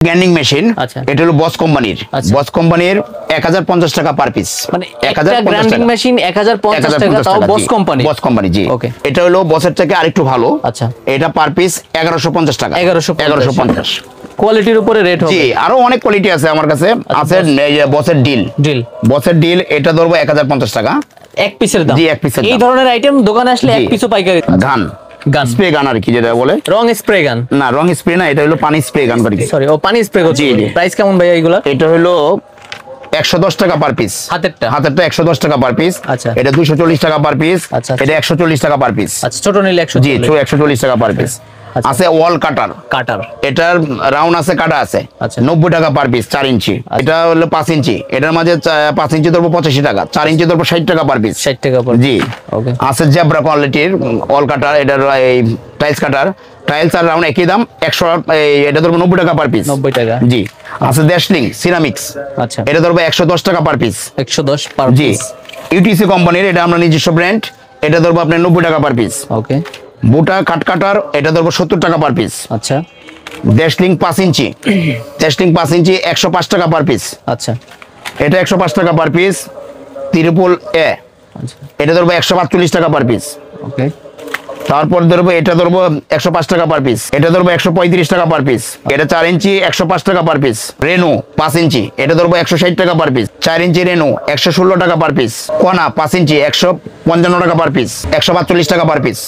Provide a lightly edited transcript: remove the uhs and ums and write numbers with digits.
Grinding machine, এটা হলো বস কোম্পানির। বস কোম্পানির 1050 টাকা পার পিস, মানে একটা গ্রাইন্ডিং মেশিন 1050 টাকা, তাও বস কোম্পানি। বস কোম্পানি, জি। ওকে, এটা হলো বসের থেকে আরেকটু ভালো। আচ্ছা, এটা পার পিস 1150 টাকা। 1150 কোয়ালিটির উপরে রেট হবে। জি, আরো অনেক কোয়ালিটি আছে আমার কাছে। আছে বসের ডিল, বসের ডিল, এটা ধরবো 1050 টাকা এক পিসের দাম। জি, এক পিসের। এই ধরনের আইটেম দোকানে আসলে এক পিসও পাইকারি। গান স্প্রে গান আর কি, যেটা বলে রং স্প্রে গান। না, রং স্প্রে না, এটা হলো পানি স্প্রে গান আর কি। সরি, ও পানি স্প্রে করছে। জি, প্রাইস কেমন ভাই এইগুলা? এটা হলো 110 টাকা পার পিস। হাতেরটা 110 টাকা পার পিস। আচ্ছা, এটা 240 টাকা পার পিস। এটা 140 টাকা পার পিস। আচ্ছা, ছোট নিলে 100। জি, 140 টাকা পার পিস। আছে ওয়াল কাটার, এটার রাউন্ড আছে, কাটা আছে। 90 টাকা পার পিস, 4 ইঞ্চি। এটা হলো 5 ইঞ্চি, এটার মাঝে 5 ইঞ্চি ধরবো 85 টাকা, 4 ইঞ্চি ধরবো 60 টাকা পার পিস। 60 টাকা পার। জি, আছে জেব্রা কোয়ালিটির ওয়াল কাটার, এটার এই টাইলস কাটার, টাইলস আর রাউন্ড একই দাম 100। এটা ধরবো 90 টাকা পার পিস। 90 টাকা। জি, আছে দেশলিং সিরামিক্স, আচ্ছা, এটা ধরবো 110 টাকা পার পিস। 110 পার জি, ইউটিসি কোম্পানির, এটা আমরা নিজস্ব ব্র্যান্ড, এটা ধরবো আপনার 90 টাকা পার পিস। ওকে, বুটা কাট কাটার, এটা ধরবো 70 টাকা পার পিস। আচ্ছা, দেশলিং 5 ইঞ্চি, দেশলিং 5 ইঞ্চি 105 টাকা পার পিস। আচ্ছা, এটা 105 টাকা পার পিস। ত্রিপল এ, এটা ধরবো 145 টাকা পার পিস। ওকে, তারপর ধরবো এটা ধরবো 105 টাকা পার পিস। এটা ধরবো 135 টাকা পার পিস। এটা 4 ইঞ্চি 105 টাকা পার পিস। রেনু 5 ইঞ্চি, এটা ধরবো 160 টাকা পার পিস। 4 ইঞ্চি রেনু 116 টাকা পার পিস। কোনা 5 ইঞ্চি 155 টাকা পার পিস, 142 টাকা পার পিস।